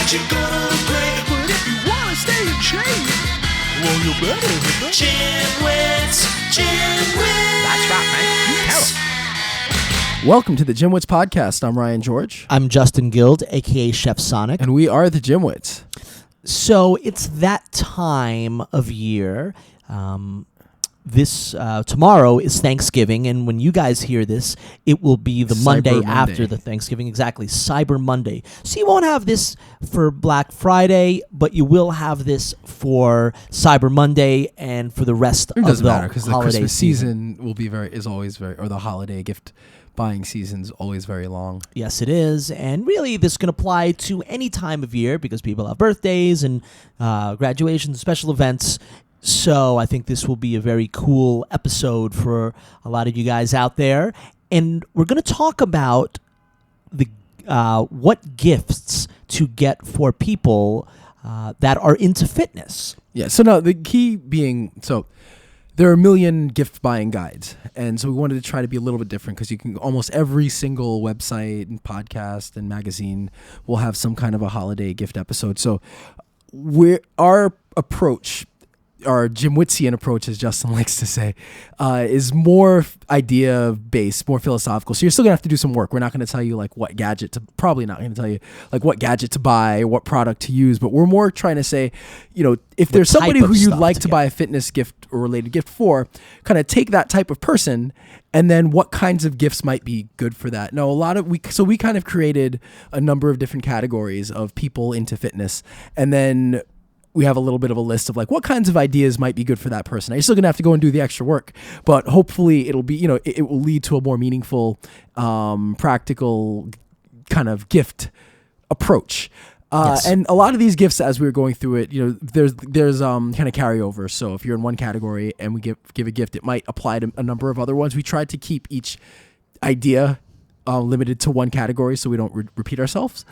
that you're gonna break. But if you wanna stay in shape, well, you better hit the GymWits. That's right, man. Tell 'em. Welcome to the GymWits podcast. I'm Ryan George. I'm Justin Guild, a.k.a. Chef Sonic. And we are the GymWits. So it's that time of year. Tomorrow is Thanksgiving, and when you guys hear this, it will be the Monday after the Thanksgiving. Exactly, Cyber Monday. So you won't have this for Black Friday, but you will have this for Cyber Monday and for the rest of the holiday season. It doesn't matter because the Christmas season is always very, or the holiday gift buying season is always very long. Yes, it is. And really, this can apply to any time of year because people have birthdays and graduations, special events. So I think this will be a very cool episode for a lot of you guys out there. And we're going to talk about the what gifts to get for people that are into fitness. Yeah, so now the key being, there are a million gift buying guides. And so we wanted to try to be a little bit different because you can almost every single website and podcast and magazine will have some kind of a holiday gift episode. So our approach, our GymWitsian approach, as Justin likes to say, is more idea-based, more philosophical. So you're still going to have to do some work. We're not going to tell you what gadget to buy, or what product to use, but we're more trying to say, if there's somebody who you'd like to buy a fitness gift or related gift for, kind of take that type of person and then what kinds of gifts might be good for that. Now, we kind of created a number of different categories of people into fitness, and then we have a little bit of a list of what kinds of ideas might be good for that person. Now, you're still gonna have to go and do the extra work, but hopefully it'll be, it will lead to a more meaningful, practical kind of gift approach. Yes. And a lot of these gifts, as we were going through it, there's kind of carryover. So if you're in one category and we give a gift, it might apply to a number of other ones. We tried to keep each idea limited to one category, so we don't repeat ourselves.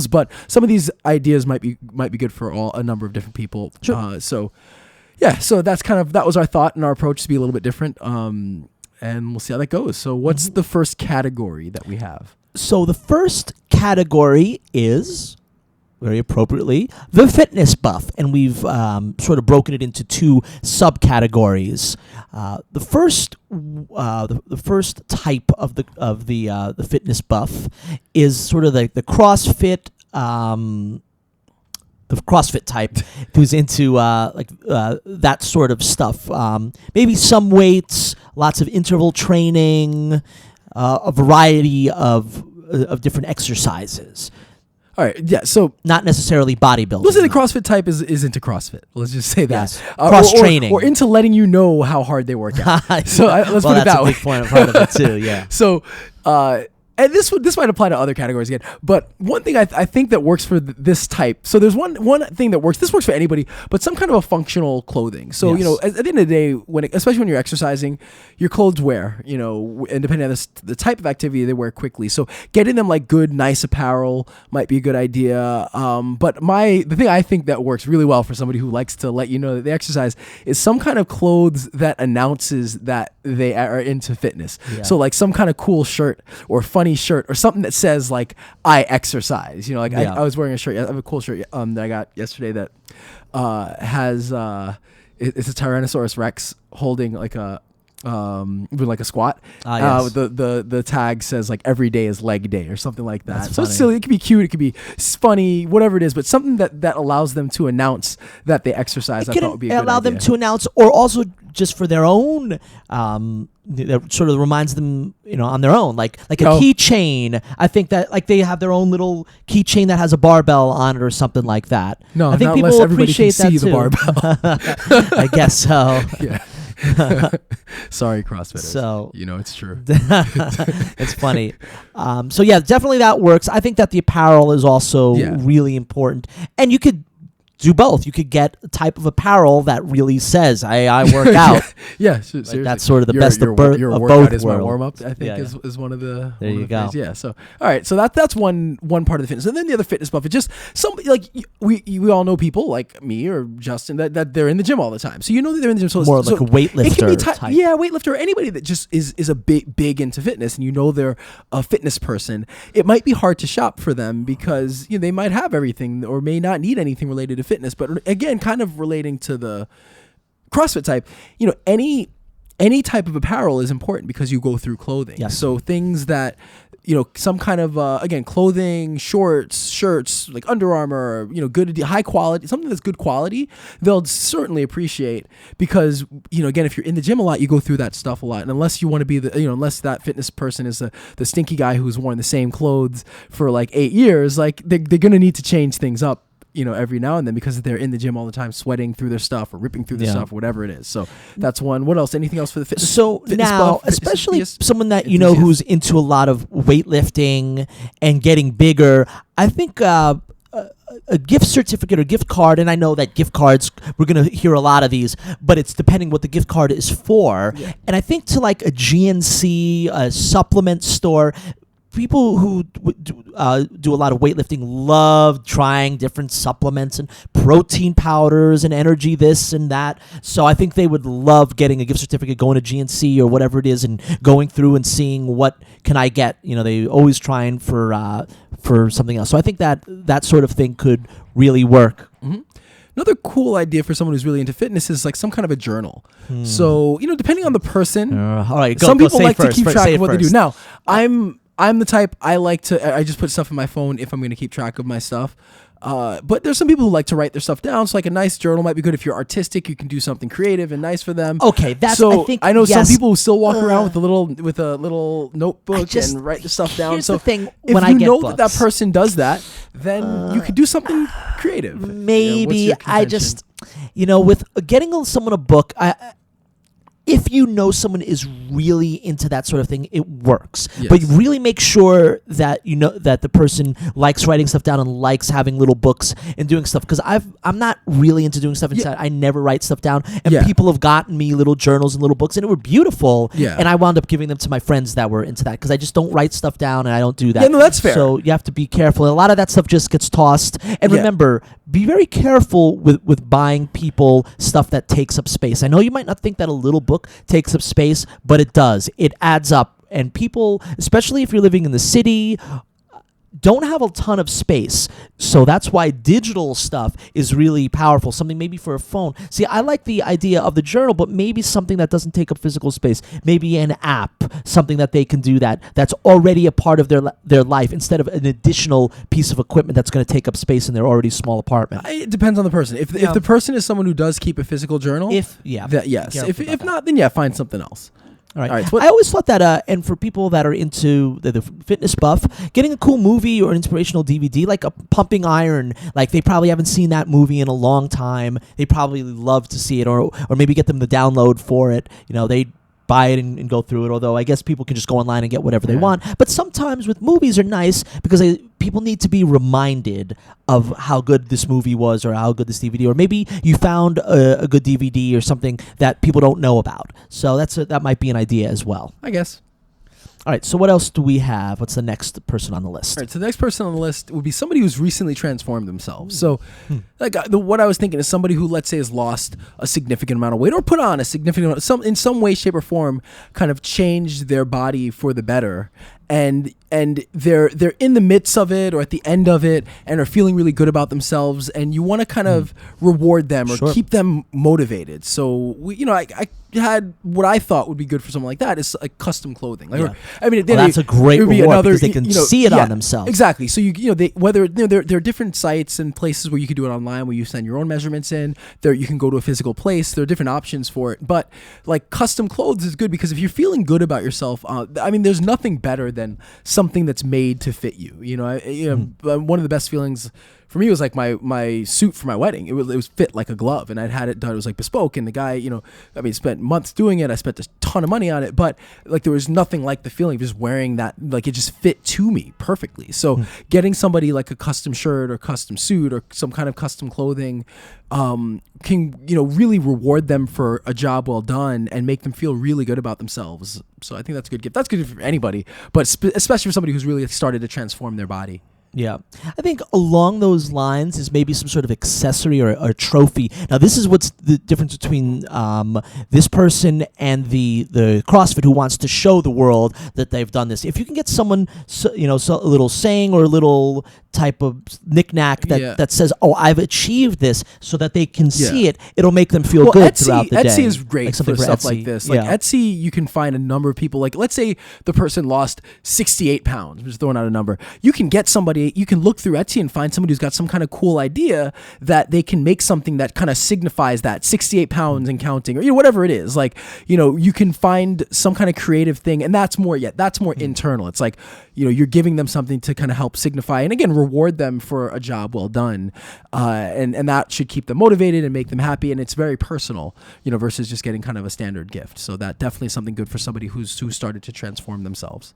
But some of these ideas might be good for a number of different people. Sure. So that was our thought and our approach to be a little bit different. And we'll see how that goes. So what's the first category that we have? So the first category is, very appropriately, the fitness buff, and we've sort of broken it into two subcategories. The first type of the fitness buff is sort of the CrossFit. The CrossFit type who's into that sort of stuff. Maybe some weights, lots of interval training, a variety of different exercises. All right, yeah, so not necessarily bodybuilding. Let's say the CrossFit type is into CrossFit. Let's just say that. Yes. Cross-training. Or into letting you know how hard they work out. So let's put it that way. That's a big part of it too, yeah. So, and this might apply to other categories again, but one thing I think that works for this type, so there's one thing that works, this works for anybody, but some kind of a functional clothing. So, yes. At the end of the day, especially when you're exercising, your clothes wear, and depending on the type of activity, they wear quickly. So getting them good, nice apparel might be a good idea. But the thing I think that works really well for somebody who likes to let you know that they exercise is some kind of clothes that announces that they are into fitness. Yeah. So some kind of cool shirt or funny shirt or something that says I exercise. I was wearing a shirt. I have a cool shirt that I got yesterday that has it's a Tyrannosaurus Rex holding doing a squat. Yes. The tag says every day is leg day or something like that. That's so funny. it's silly. It could be cute. It could be funny. Whatever it is, but something that allows them to announce that they exercise. I thought would be a good allow idea. them to announce, or also just for their own. That sort of reminds them, on their own, like a keychain. I think that they have their own little keychain that has a barbell on it or something like that. No, I think not people unless will everybody appreciate can see that the too. barbell. I guess so. Yeah. Sorry, CrossFitters. So it's true. It's funny. So yeah, definitely that works. I think that the apparel is also really important, and you could do both. You could get a type of apparel that really says, I work out. Yeah, seriously. That's sort of the best your of both workout worlds. is my warm-up, I think, Yeah, is one of the... There you go. Yeah, so, all right, so that's one part of the fitness. And then the other fitness buff, it's just somebody, like, we all know people like me or Justin that they're in the gym all the time. So you know that they're in the gym. So More like a weightlifter it can be type. Yeah, weightlifter, or anybody that just is a big into fitness, and you know they're a fitness person. It might be hard to shop for them because they might have everything or may not need anything related to fitness. But again, kind of relating to the CrossFit type, any type of apparel is important because you go through clothing. Yes. So things that, some kind of, again, clothing, shorts, shirts, like Under Armour, good, high quality, something that's good quality, they'll certainly appreciate because, again, if you're in the gym a lot, you go through that stuff a lot. And unless you want to be unless that fitness person is the stinky guy who's worn the same clothes for like 8 years, like they're going to need to change things up every now and then because they're in the gym all the time, sweating through their stuff or ripping through their stuff, whatever it is. So that's one. What else? Anything else for the fitness? So fitness now, buff, especially someone that enthusiast? who's into a lot of weightlifting and getting bigger, I think a gift certificate or gift card, and I know that gift cards, we're going to hear a lot of these, but it's depending what the gift card is for. Yeah. And I think to like a GNC, a supplement store, people who do a lot of weightlifting love trying different supplements and protein powders and energy this and that. So I think they would love getting a gift certificate, going to GNC or whatever it is, and going through and seeing what can I get. They always trying for something else. So I think that sort of thing could really work. Mm-hmm. Another cool idea for someone who's really into fitness is like some kind of a journal. So depending on the person, all right, some people like to keep track of what they do. Now I'm the type, I just put stuff in my phone if I'm going to keep track of my stuff. But there's some people who like to write their stuff down. So like a nice journal might be good. If you're artistic, you can do something creative and nice for them. Okay, I know some people who still walk around with a little notebook and write the stuff down. Here's So the thing, if when you I get know books, that person does that, then you could do something creative. Maybe I just, with getting someone a book, if you know someone is really into that sort of thing, it works. Yes. But really make sure that that the person likes writing stuff down and likes having little books and doing stuff. Because I'm not really into doing stuff inside. I never write stuff down. And people have gotten me little journals and little books, and it were beautiful. Yeah. And I wound up giving them to my friends that were into that because I just don't write stuff down and I don't do that. Yeah, no, that's fair. So you have to be careful. And a lot of that stuff just gets tossed. And remember, be very careful with buying people stuff that takes up space. I know you might not think that a little book takes up space, but it does. It adds up. And people, especially if you're living in the city, don't have a ton of space. So that's why digital stuff is really powerful. Something maybe for a phone. See, I like the idea of the journal, but maybe something that doesn't take up physical space. Maybe an app, something that they can do that's already a part of their life instead of an additional piece of equipment that's going to take up space in their already small apartment. It depends on the person. If the person is someone who does keep a physical journal, yes. If not, then find something else. All right. So I always thought that, and for people that are into the fitness buff, getting a cool movie or an inspirational DVD, like a Pumping Iron, like they probably haven't seen that movie in a long time. They probably love to see it, or maybe get them the download for it. They buy it and go through it, although I guess people can just go online and get whatever they want. But sometimes with movies are nice because people need to be reminded of how good this movie was or how good this DVD, or maybe you found a good DVD or something that people don't know about. So that might be an idea as well, I guess. All right, so what else do we have? What's the next person on the list? All right, so the next person on the list would be somebody who's recently transformed themselves. So what I was thinking is somebody who, let's say, has lost a significant amount of weight or put on a significant amount, in some way, shape, or form, kind of changed their body for the better. And they're in the midst of it or at the end of it and are feeling really good about themselves, and you want to kind of reward them or keep them motivated. So I had what I thought would be good for someone like that is like custom clothing. That's a great reward because they can see it on themselves. Exactly. So there are different sites and places where you can do it online where you send your own measurements in. There you can go to a physical place. There are different options for it. But like custom clothes is good because if you're feeling good about yourself, there's nothing better than something that's made to fit you. One of the best feelings for me, it was like my suit for my wedding. It was fit like a glove, and I'd had it done. It was like bespoke, and the guy, spent months doing it. I spent a ton of money on it, but like there was nothing like the feeling of just wearing that. Like it just fit to me perfectly. So getting somebody like a custom shirt or custom suit or some kind of custom clothing can really reward them for a job well done and make them feel really good about themselves. So I think that's a good gift. That's good for anybody, but especially for somebody who's really started to transform their body. Yeah. I think along those lines is maybe some sort of accessory or trophy. Now, this is what's the difference between this person and the CrossFit who wants to show the world that they've done this. If you can get someone, a little saying or a little type of knick-knack that says, oh, I've achieved this, so that they can see it, it'll make them feel good throughout the day. Etsy is great for stuff like this. Like Etsy, you can find a number of people. Like, let's say the person lost 68 pounds. I'm just throwing out a number. You can get somebody, you can look through Etsy and find somebody who's got some kind of cool idea that they can make something that kind of signifies that 68 pounds and counting, or whatever it is. Like, you can find some kind of creative thing, and that's more internal. It's like, you're giving them something to kind of help signify, and again, reward them for a job well done, and that should keep them motivated and make them happy. And it's very personal, versus just getting kind of a standard gift. So that definitely is something good for somebody who started to transform themselves.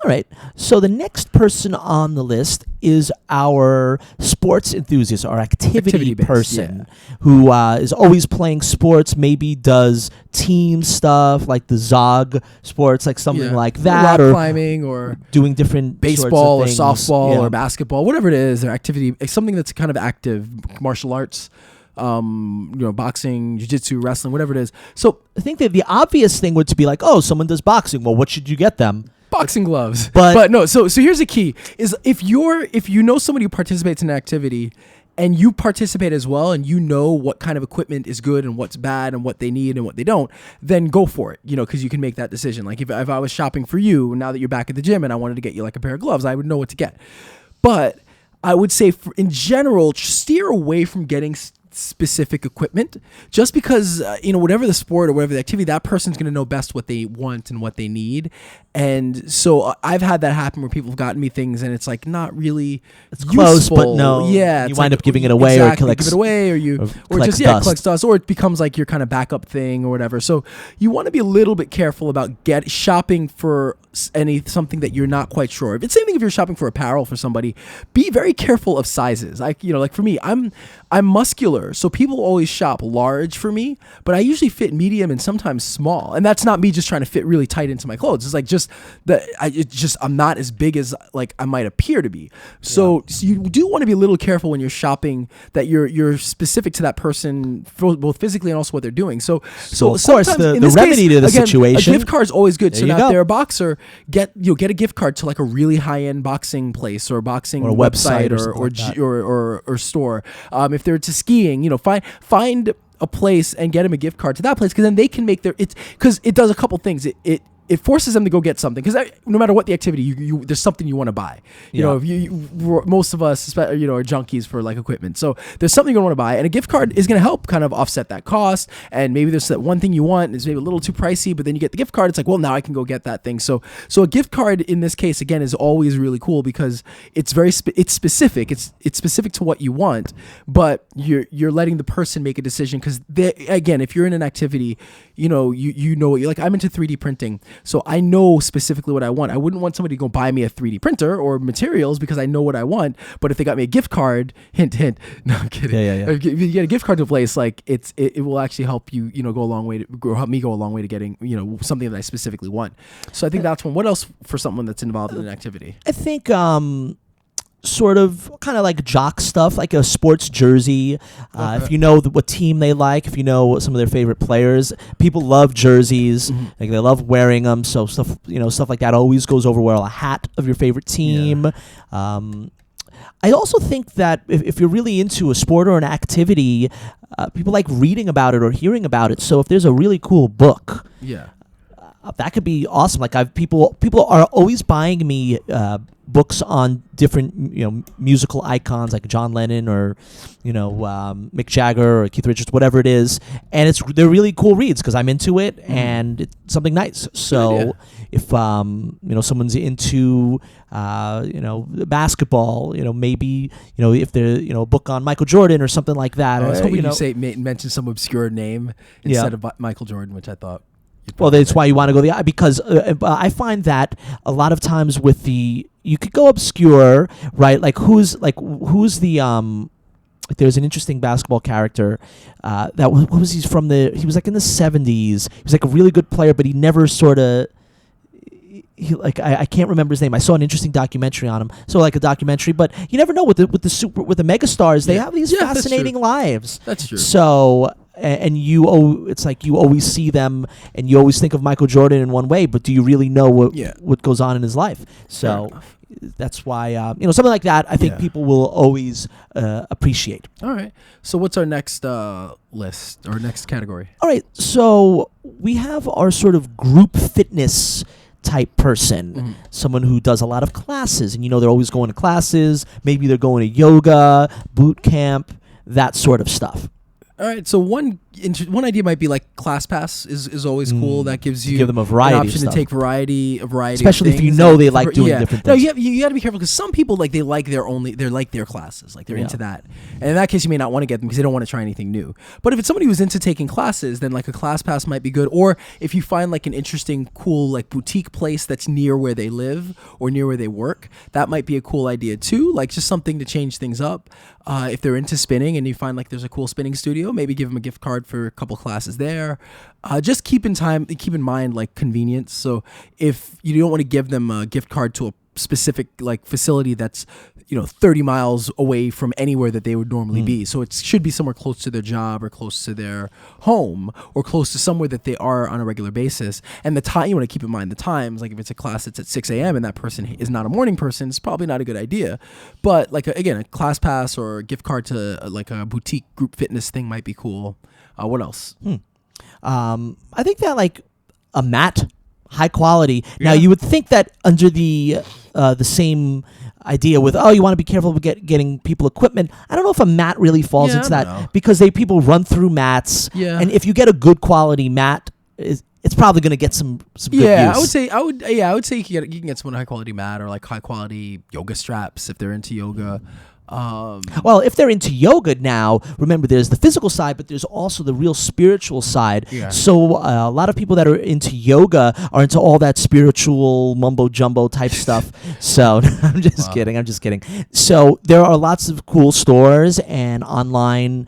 All right. So the next person on the list is our sports enthusiast, our activity person, who is always playing sports, maybe does team stuff like the Zog sports, like something like that, rock climbing, or doing different baseball or sorts of softball or basketball, whatever it is, their activity, something that's kind of active, martial arts. Boxing, jiu-jitsu, wrestling, whatever it is. So I think that the obvious thing would be like, oh, someone does boxing. Well, what should you get them? Boxing gloves. But no, so here's the key is if you know somebody who participates in an activity and you participate as well, and you know what kind of equipment is good and what's bad and what they need and what they don't, then go for it, because you can make that decision. Like if I was shopping for you, now that you're back at the gym and I wanted to get you like a pair of gloves, I would know what to get. But I would say in general, steer away from getting specific equipment, just because whatever the sport or whatever the activity, that person's going to know best what they want and what they need. And so I've had that happen where people have gotten me things and it's like not really close, but no, you wind up giving it away, or give it away, or just collects dust, or it becomes like your kind of backup thing or whatever. So you want to be a little bit careful about shopping for something that you're not quite sure of. It's the same thing if you're shopping for apparel for somebody. Be very careful of sizes. Like for me, I'm muscular, so people always shop large for me, but I usually fit medium and sometimes small. And that's not me just trying to fit really tight into my clothes. It's like just that I'm not as big as like I might appear to be. So you do want to be a little careful when you're shopping that you're specific to that person, both physically and also what they're doing. So of course the remedy to the situation, a gift card is always good. So now if they're a boxer, get a gift card to like a really high end boxing place or boxing or a website or store. If they're to skiing, find a place and get them a gift card to that place, because then they can make because it does a couple things. It forces them to go get something, because no matter what the activity, you there's something you want to buy. If most of us, are junkies for like equipment, so there's something you want to buy, and a gift card is going to help kind of offset that cost. And maybe there's that one thing you want and it's maybe a little too pricey, but then you get the gift card. It's like, well, now I can go get that thing. So a gift card in this case again is always really cool, because it's very it's specific. It's specific to what you want, but you're letting the person make a decision, because again, if you're in an activity, you know what you like. I'm into 3D printing. So I know specifically what I want. I wouldn't want somebody to go buy me a 3D printer or materials, because I know what I want. But if they got me a gift card, hint, no, I'm kidding. Yeah. If you get a gift card to a place, like it will actually help you, go a long way help me go a long way to getting, something that I specifically want. So I think that's one. What else for someone that's involved in an activity? I think sort of kind of like jock stuff, like a sports jersey. If you know what team they like, if you know some of their favorite players, people love jerseys. Mm-hmm. Like they love wearing them. So stuff like that always goes over well. A hat of your favorite team. Yeah. I also think that if you're really into a sport or an activity, people like reading about it or hearing about it. So if there's a really cool book, yeah, that could be awesome. Like people are always buying me books on different musical icons like John Lennon or Mick Jagger or Keith Richards, whatever it is, and they're really cool reads because I'm into it and it's something nice. So if someone's into basketball, maybe if they're a book on Michael Jordan or something like that. I was hoping you mention some obscure name instead of Michael Jordan, which I thought. Well, that's why you want to go because I find that a lot of times with you could go obscure, right? Like who's the there's an interesting basketball character what was he from he was like in the 70s. He was like a really good player, but he never sort of. I can't remember his name. I saw an interesting documentary on him. So like a documentary, but you never know with the megastars. They have these fascinating lives. That's true. So and it's like you always see them and you always think of Michael Jordan in one way, but do you really know what goes on in his life? So that's why something like that I think people will always appreciate. All right. So what's our next list or next category? All right. So we have our sort of group fitness type person, someone who does a lot of classes, and they're always going to classes. Maybe they're going to yoga, boot camp, that sort of stuff. All right, so one idea might be like ClassPass is always cool. That gives you give them a variety an option to take variety, especially if they like doing different things. No, you got to be careful because some people they like their classes, like they're into that, and in that case you may not want to get them because they don't want to try anything new. But if it's somebody who's into taking classes, then like a ClassPass might be good. Or if you find like an interesting, cool like boutique place that's near where they live or near where they work, that might be a cool idea too. Like just something to change things up. If they're into spinning and you find like there's a cool spinning studio, maybe give them a gift card for a couple classes there. Just keep in mind like convenience. So if you don't want to give them a gift card to a specific like facility that's 30 miles away from anywhere that they would normally be, so it should be somewhere close to their job or close to their home or close to somewhere that they are on a regular basis. And the time, you want to keep in mind the times. Like if it's a class that's at 6 a.m. and that person is not a morning person, it's probably not a good idea. But like again, a ClassPass or a gift card to like a boutique group fitness thing might be cool. What else? I think that like a mat, high quality. Now you would think that under the same idea with you want to be careful with getting people equipment. I don't know if a mat really falls into that because people run through mats. Yeah. And if you get a good quality mat, it's probably going to get some good use. I would say you can get someone a high quality mat or like high quality yoga straps if they're into yoga. Well, if they're into yoga now, remember there's the physical side, but there's also the real spiritual side. Yeah. So a lot of people that are into yoga are into all that spiritual mumbo jumbo type stuff. So I'm just kidding. So there are lots of cool stores and online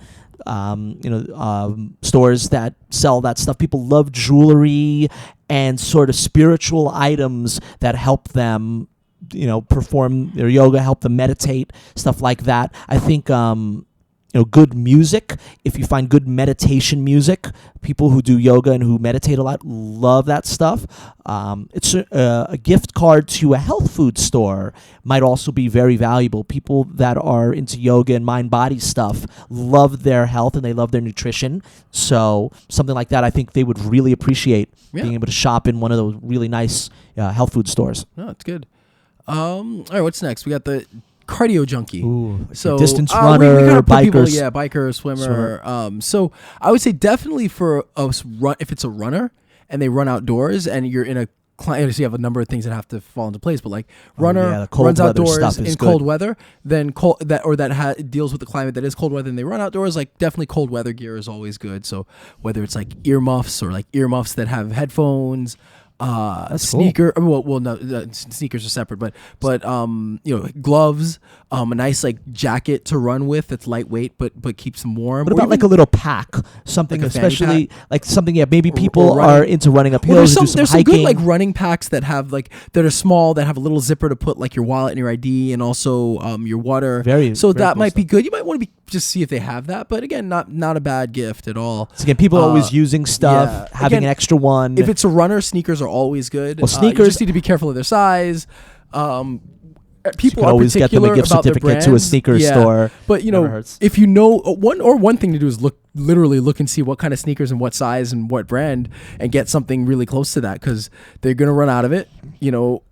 stores that sell that stuff. People love jewelry and sort of spiritual items that help them perform their yoga, help them meditate, stuff like that. I think good music, if you find good meditation music, people who do yoga and who meditate a lot love that stuff. It's a gift card to a health food store might also be very valuable. People that are into yoga and mind-body stuff love their health and they love their nutrition. So something like that, I think they would really appreciate being able to shop in one of those really nice health food stores. Oh, that's good. All right, what's next? We got the cardio junkie. Ooh, so distance runner, biker, swimmer. So I would say definitely for if it's a runner and they run outdoors and you're in a so you have a number of things that have to fall into place, but like runner runs outdoors in cold weather, then deals with the climate that is cold weather and they run outdoors, like definitely cold weather gear is always good. So whether it's like earmuffs or like earmuffs that have headphones, sneaker. Cool. Sneakers are separate, but gloves, a nice like jacket to run with that's lightweight but keeps them warm. What about like a little pack, something like especially like something? Yeah, maybe people are into running up hills. There's some good like running packs that have that are small that have a little zipper to put like your wallet and your ID and also your water. Very cool might be good. You might want to just see if they have that, but again, not a bad gift at all. So again, people are always using stuff, having an extra one. If it's a runner, sneakers are always good. Well, sneakers, you just need to be careful of their size. People are always get them a gift certificate to a sneakers store. But if one thing to do is look literally look and see what kind of sneakers and what size and what brand and get something really close to that, because they're going to run out of it,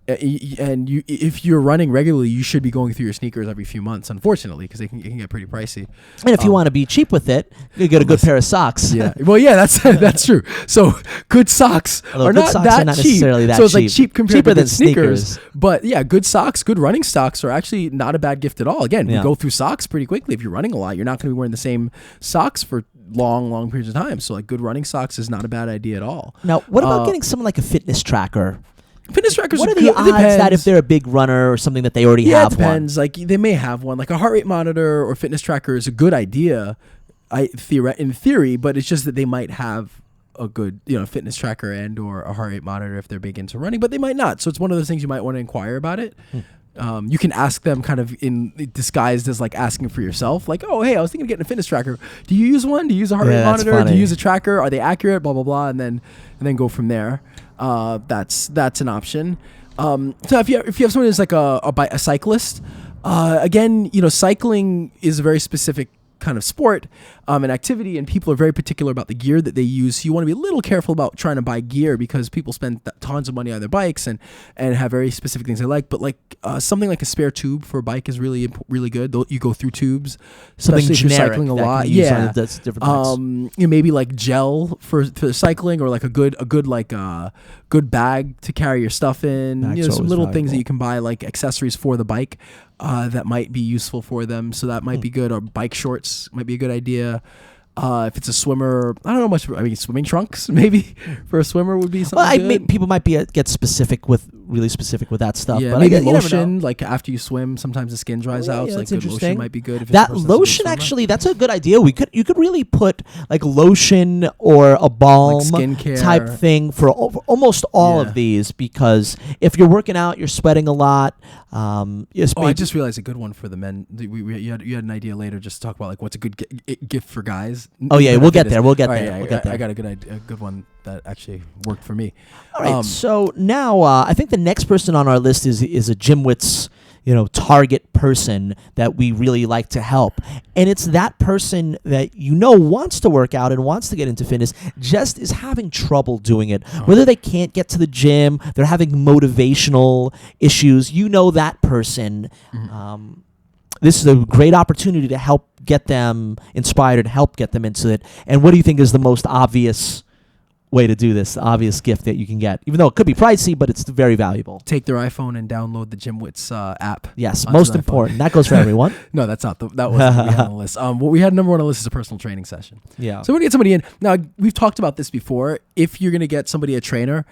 and if you're running regularly, you should be going through your sneakers every few months, unfortunately, because it can get pretty pricey. And if you want to be cheap with it, you get a good pair of socks. Yeah. Well, yeah, that's true. So good socks Although are good not socks that are not cheap. necessarily that so it's cheap. like cheap compared Cheaper to than good sneakers. sneakers. But yeah, good socks, good running socks are actually not a bad gift at all. Again, Yeah. we go through socks pretty quickly. If you're running a lot, you're not going to be wearing the same socks for long periods of time. So like good running socks is not a bad idea at all. Now, what about getting someone like a fitness tracker? Fitness trackers What are are the good. It odds that depends. if they're a big runner or something that they already Yeah, have it depends. Like they may have one. Like a heart rate monitor or fitness tracker is a good idea, in theory, but it's just that they might have a good, fitness tracker and or a heart rate monitor if they're big into running, but they might not. So it's one of those things you might want to inquire about it. You can ask them kind of in disguised as like asking for yourself, like, oh, hey, I was thinking of getting a fitness tracker. Do you use one? Do you use a heart rate that's monitor? Do funny. you use a tracker? Are they accurate? Blah blah blah, and then go from there. That's an option. So if you have someone who's like a cyclist, again, cycling is a very specific kind of sport and activity, and people are very particular about the gear that they use. So you want to be a little careful about trying to buy gear, because people spend tons of money on their bikes and have very specific things they like. But like something like a spare tube for a bike is really good. You go through tubes, Something especially if you're generic cycling a that can lot. be used Yeah, on that's different bikes. maybe like gel for cycling, or like a good good bag to carry your stuff in. That's Some always little things that valuable. you can buy, like accessories for the bike that might be useful for them. So that might be good. Or bike shorts might be a good idea. If it's a swimmer, I don't know much. I mean, swimming trunks maybe for a swimmer would be something good. People might be get really specific with that stuff. Yeah, but maybe you never lotion. know. Like after you swim, sometimes the skin dries out. Yeah, So like that's good lotion interesting. might be good. If That it's a person that's a big lotion, swimmer. actually, that's a good idea. You could really put like lotion or a balm skincare. type thing for almost all Yeah. of these, because if you're working out, you're sweating a lot. I just realized a good one for the men. You had an idea later just to talk about like what's a good gift for guys. Oh yeah, we'll get there. We'll get All right, there. yeah, We'll get there. I got a good one that actually worked for me. All right. So now I think the next person on our list is a GymWits, target person that we really like to help. And it's that person that wants to work out and wants to get into fitness, just is having trouble doing it. Whether they can't get to the gym, they're having motivational issues, that person. This is a great opportunity to help get them inspired and help get them into it. And what do you think is the most obvious way to do this, the obvious gift that you can get? Even though it could be pricey, but it's very valuable. Take their iPhone and download the GymWits app. Yes, onto most their phone. important. That goes for everyone. No, that's not that wasn't what we had on the list. What we had number one on the list is a personal training session. Yeah. So we're gonna get somebody in. Now we've talked about this before. If you're gonna get somebody a trainer,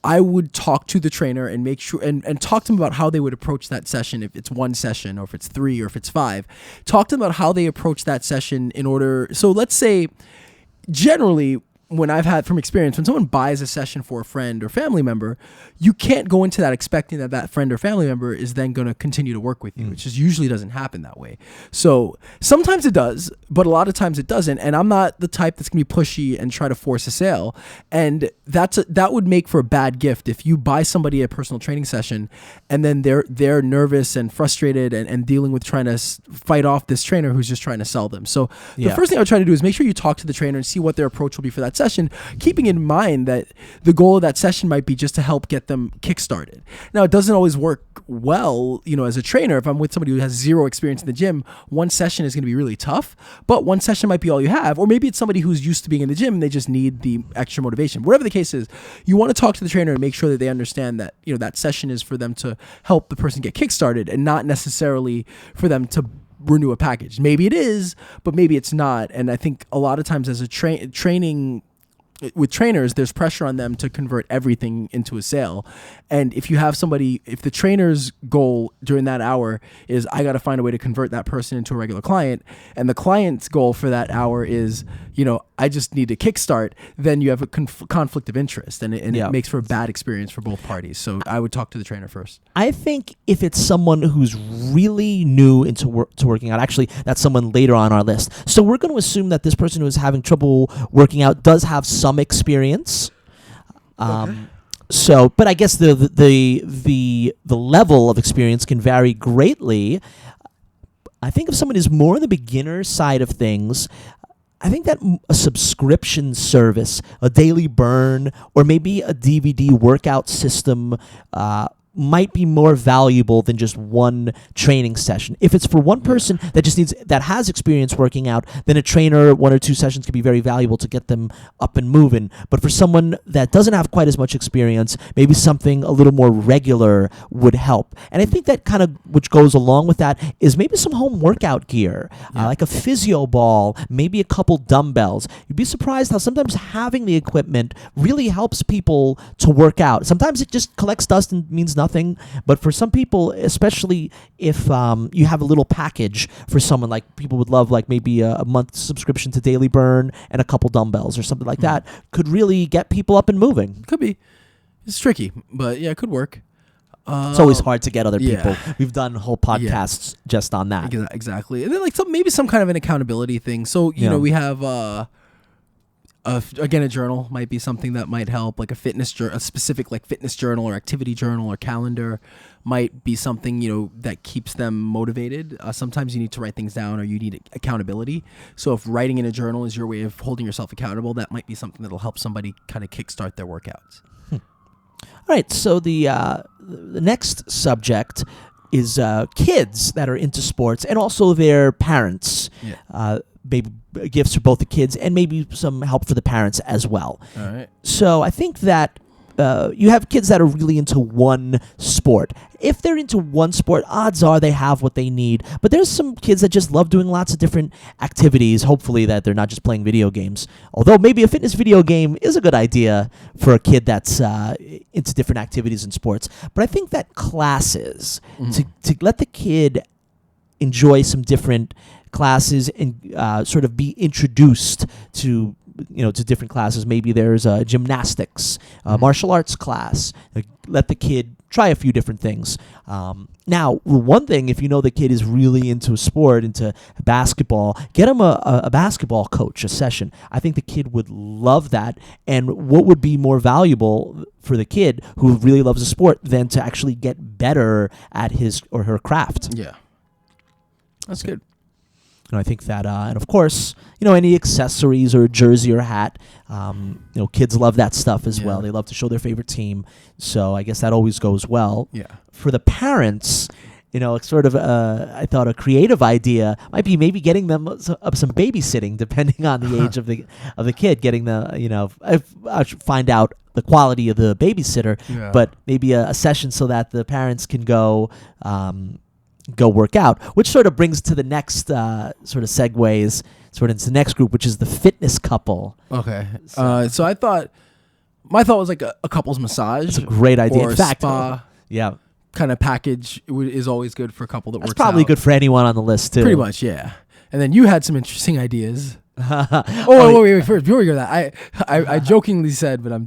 I would talk to the trainer and make sure and talk to them about how they would approach that session. If it's one session or if it's 3 or if it's 5, talk to them about how they approach that session in order. So let's say generally, when I've had from experience, when someone buys a session for a friend or family member, you can't go into that expecting that friend or family member is then going to continue to work with you, which just usually doesn't happen that way. So sometimes it does, but a lot of times it doesn't. And I'm not the type that's going to be pushy and try to force a sale. And that would make for a bad gift if you buy somebody a personal training session and then they're nervous and frustrated and dealing with trying to fight off this trainer who's just trying to sell them. So the first thing I would try to do is make sure you talk to the trainer and see what their approach will be for that session, keeping in mind that the goal of that session might be just to help get them kickstarted. Now, it doesn't always work well, as a trainer. If I'm with somebody who has zero experience in the gym, one session is going to be really tough, but one session might be all you have. Or maybe it's somebody who's used to being in the gym and they just need the extra motivation. Whatever the case is, you want to talk to the trainer and make sure that they understand that, that session is for them to help the person get kickstarted and not necessarily for them to renew a package. Maybe it is, but maybe it's not. And I think a lot of times as a training with trainers, there's pressure on them to convert everything into a sale. And if you have if the trainer's goal during that hour is, I got to find a way to convert that person into a regular client, and the client's goal for that hour is, I just need to kickstart, then you have a conflict of interest, and it makes for a bad experience for both parties. So I would talk to the trainer first. I think if it's someone who's really new to working out, actually, that's someone later on our list. So we're going to assume that this person who is having trouble working out does have some experience. Okay. So, but I guess the level of experience can vary greatly. I think if someone is more on the beginner side of things, I think that a subscription service, a daily burn, or maybe a DVD workout system might be more valuable than just one training session. If it's for one person that has experience working out, then a trainer, 1 or 2 sessions could be very valuable to get them up and moving. But for someone that doesn't have quite as much experience, maybe something a little more regular would help. And I think that kind of, which goes along with that, is maybe some home workout gear, like a physio ball, maybe a couple dumbbells. You'd be surprised how sometimes having the equipment really helps people to work out. Sometimes it just collects dust and means nothing, but for some people, especially if you have a little package for someone, like people would love, like maybe a month subscription to Daily Burn and a couple dumbbells or something like that, could really get people up and moving. Could be. It's tricky, but yeah, it could work. It's always hard to get other people. We've done whole podcasts just on that. Exactly. And then like maybe some kind of an accountability thing. So, you know, we have again, a journal might be something that might help, like a specific like fitness journal or activity journal or calendar might be something, you know, that keeps them motivated. Sometimes you need to write things down, or you need accountability. So if writing in a journal is your way of holding yourself accountable, that might be something that'll help somebody kind of kickstart their workouts. All right, so the next subject is kids that are into sports and also their parents. Maybe gifts for both the kids and maybe some help for the parents as well. All right. So I think that you have kids that are really into one sport. If they're into one sport, odds are they have what they need. But there's some kids that just love doing lots of different activities, hopefully that they're not just playing video games. Although maybe a fitness video game is a good idea for a kid that's into different activities and sports. But I think that classes, to let the kid enjoy some different classes and sort of be introduced to different classes. Maybe there's a gymnastics, martial arts class. Let the kid try a few different things. Now, one thing, if you know the kid is really into a sport, into basketball, get him a basketball coach, a session. I think the kid would love that. And what would be more valuable for the kid who really loves a sport than to actually get better at his or her craft? Yeah. That's good. And I think that, and of course, any accessories or a jersey or a hat, kids love that stuff as well. They love to show their favorite team. So I guess that always goes well. Yeah. For the parents, it's sort of, I thought a creative idea might be maybe getting them some babysitting, depending on the age of the kid, getting I should find out the quality of the babysitter, but maybe a session so that the parents can go work out, which sort of brings to the next sort of segues sort of into the next group, which is the fitness couple. Okay. So I thought, my thought was like a couple's massage. It's a great idea. Or in fact, spa kind of package is always good for a couple that works out. It's probably good for anyone on the list too. Pretty much, yeah. And then you had some interesting ideas. Wait, first, before we go to that, I jokingly said, but I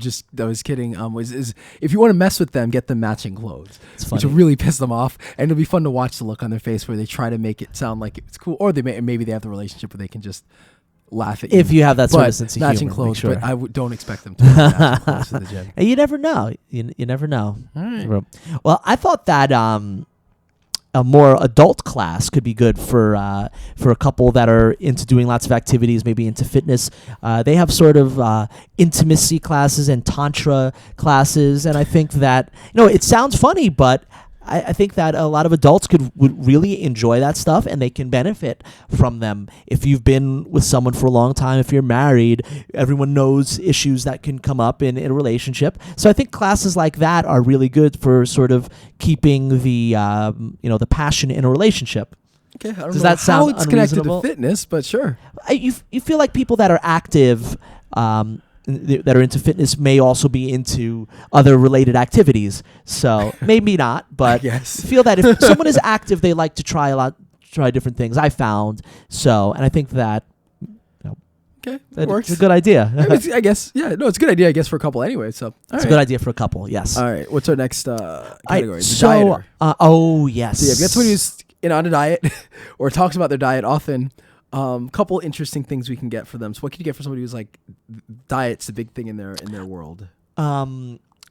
was kidding, is if you want to mess with them, get them matching clothes, which will really piss them off, and it'll be fun to watch the look on their face where they try to make it sound like it's cool, or maybe they have the relationship where they can just laugh at you. If you have that sort of sense of humor. Matching clothes, but I don't expect them to wear matching clothes to the gym. And you never know. You never know. All right. Well, I thought that a more adult class could be good for a couple that are into doing lots of activities, maybe into fitness. They have sort of intimacy classes and tantra classes, and I think that it sounds funny, but I think that a lot of adults would really enjoy that stuff, and they can benefit from them. If you've been with someone for a long time, if you're married, everyone knows issues that can come up in a relationship. So I think classes like that are really good for sort of keeping the the passion in a relationship. Okay, I don't Does know that sound how it's connected unreasonable? to fitness, but sure. You feel like people that are active, that are into fitness may also be into other related activities. So maybe not, but yes. Feel that if someone is active, they like to try different things. I found so, and I think that that works. It's a good idea. I guess, it's a good idea, I guess, for a couple anyway. So it's a good idea for a couple. Yes. All right. What's our next category? So, yes. So that's when who's on a diet or talks about their diet often. Couple interesting things we can get for them. So what can you get for somebody who's like, diet's the big thing in their world?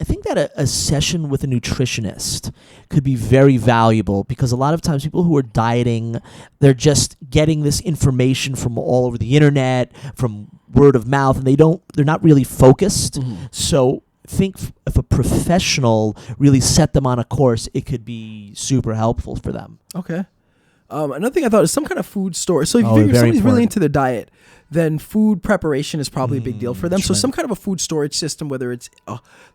I think that a session with a nutritionist could be very valuable, because a lot of times people who are dieting, they're just getting this information from all over the internet, from word of mouth, and they're not really focused. So think if a professional really set them on a course, it could be super helpful for them. Okay. Another thing I thought is some kind of food store. So if you figure very somebody's really important. into their diet, then food preparation is probably a big deal for them. So true. some kind of a food storage system, whether it's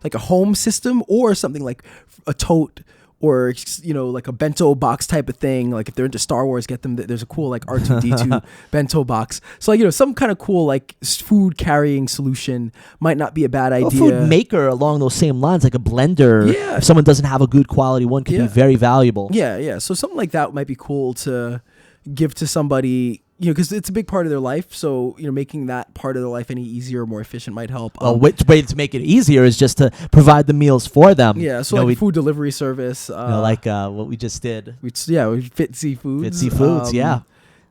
like a home system or something like a tote, or like a bento box type of thing. Like if they're into Star Wars, get them. There's a cool like R2D2 bento box. So like some kind of cool like food carrying solution might not be a bad idea. A food maker along those same lines, like a blender. Yeah. If someone doesn't have a good quality one, can be very valuable. Yeah. So something like that might be cool to give to somebody. Because it's a big part of their life. So, making that part of their life any easier or more efficient might help. Which way to make it easier is just to provide the meals for them. Yeah, so like food delivery service. Like what we just did. We Fit Seafoods. Fit Seafoods, yeah.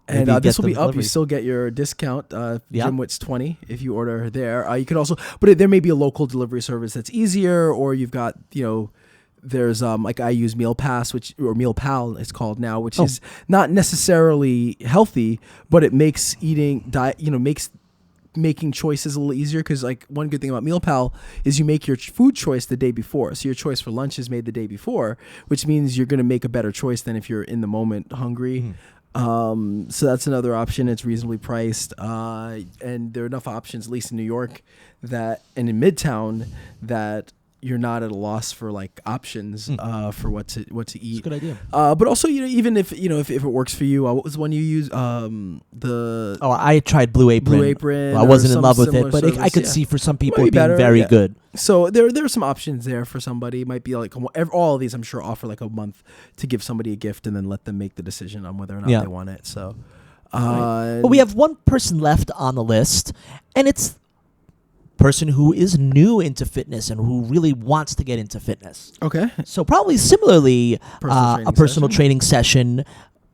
And Maybe this get will be the up. You delivery. still get your discount, GymWits 20, if you order there. You could also, but there may be a local delivery service that's easier, or you've got, there's like I use Meal Pass, or Meal Pal it's called now, which is not necessarily healthy, but it makes makes making choices a little easier, because like one good thing about Meal Pal is you make your food choice the day before. So your choice for lunch is made the day before, which means you're going to make a better choice than if you're in the moment hungry. So that's another option. It's reasonably priced, and there are enough options, at least in New York, and in Midtown, that you're not at a loss for like options for what to eat. That's a good idea. But also, even if it works for you, what was the one you use? I tried Blue Apron. Blue Apron. Well, I wasn't in some love with it, similar but I could service, see for some people Might it be being better, very yeah. good. So there are some options there for somebody. It might be like all of these, I'm sure, offer like a month to give somebody a gift and then let them make the decision on whether or not they want it. So, But we have one person left on the list, and it's person who is new into fitness and who really wants to get into fitness. okay. So probably similarly, a personal training session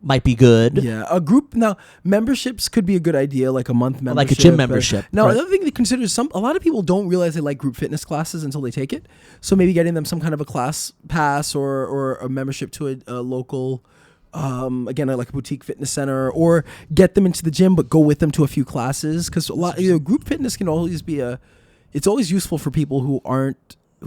might be good. Yeah, a group. Now, memberships could be a good idea, like a month membership. Like a gym membership. Now, right. another thing to consider is a lot of people don't realize they like group fitness classes until they take it. So maybe getting them some kind of a class pass or a membership to a local, again, like a boutique fitness center, or get them into the gym, but go with them to a few classes. Because group fitness can always be it's always useful for people who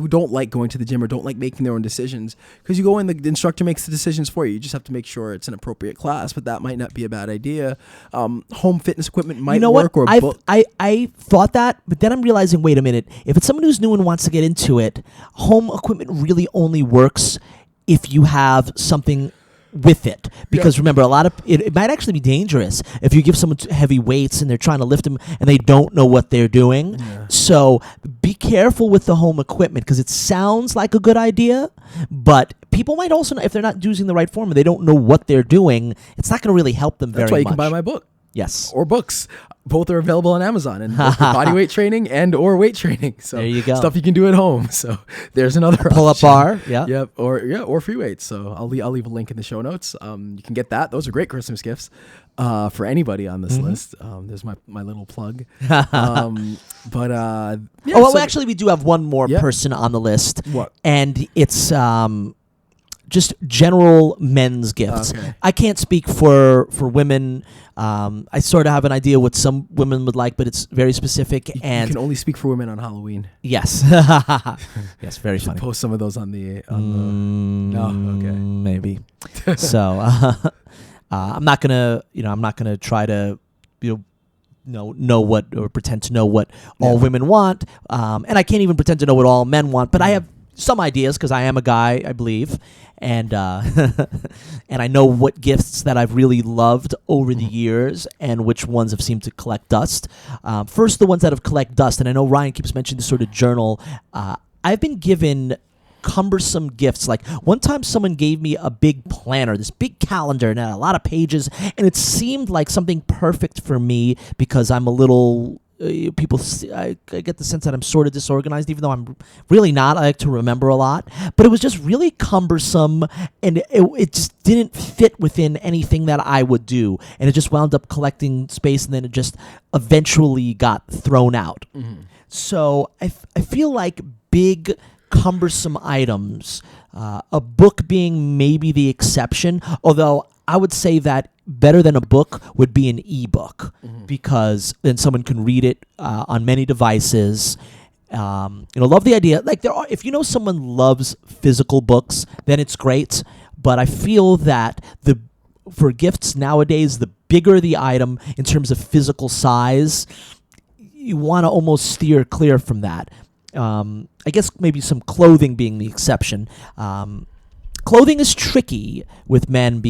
don't like going to the gym or don't like making their own decisions, because you go in, the instructor makes the decisions for you. You just have to make sure it's an appropriate class, but that might not be a bad idea. Home fitness equipment might work. Or I thought that, but then I'm realizing, wait a minute, if it's someone who's new and wants to get into it, home equipment really only works if you have something with it, because remember, a lot of it might actually be dangerous if you give someone heavy weights and they're trying to lift them and they don't know what they're doing. So be careful with the home equipment, because it sounds like a good idea, but people might also, if they're not using the right form and they don't know what they're doing, it's not going to really help them very much. That's why you can buy my book. Yes. Or books. Both are available on Amazon, and both for body weight training and or weight training. So there you go. Stuff you can do at home. So there's another pull-up option. bar. Yeah. Yep. Or free weights. So I'll leave a link in the show notes. You can get that. Those are great Christmas gifts for anybody on this list. There's my little plug. Actually, we do have one more person on the list. What? And it's just general men's gifts. Okay. I can't speak for women. I sort of have an idea what some women would like, but it's very specific. You and can only speak for women on Halloween. Yes. Yes, very funny. Post some of those on the. No, okay. Maybe. So I'm not gonna try to know what, or pretend to know what all women want, and I can't even pretend to know what all men want. But I have some ideas, because I am a guy, I believe, and and I know what gifts that I've really loved over the years and which ones have seemed to collect dust. First, the ones that have collect dust, and I know Ryan keeps mentioning this sort of journal. I've been given cumbersome gifts. Like one time someone gave me a big planner, this big calendar, and it had a lot of pages, and it seemed like something perfect for me because I'm a little... I get the sense that I'm sort of disorganized, even though I'm really not. I like to remember a lot. But it was just really cumbersome, and it just didn't fit within anything that I would do. And it just wound up collecting space, and then it just eventually got thrown out. So I feel like big cumbersome items, a book being maybe the exception, although I would say that better than a book would be an ebook, because then someone can read it on many devices. Love the idea. Like if you know someone loves physical books, then it's great. But I feel that for gifts nowadays, the bigger the item in terms of physical size, you want to almost steer clear from that. I guess maybe some clothing being the exception. Clothing is tricky with men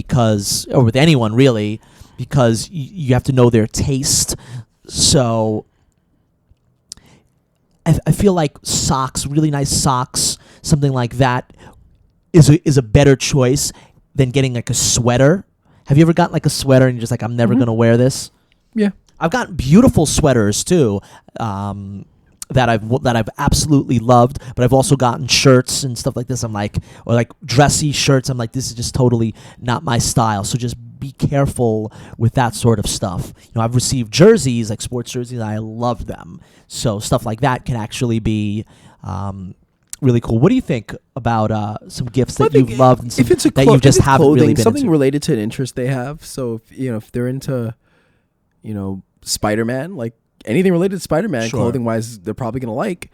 or with anyone really, because you have to know their taste. So I feel like socks, really nice socks, something like that is a better choice than getting like a sweater. Have you ever gotten like a sweater and you're just like, I'm never going to wear this? Yeah. I've gotten beautiful sweaters too. That I've absolutely loved, but I've also gotten shirts and stuff like this. I'm like, or like dressy shirts. I'm like, this is just totally not my style. So just be careful with that sort of stuff. I've received jerseys, like sports jerseys. I love them. So stuff like that can actually be really cool. What do you think about some gifts that you've loved and some that you just haven't clothing, really been something into? related to an interest they have? So if they're into, Spider-Man, like. Anything related to Spider-Man, Sure. clothing-wise, they're probably going to like.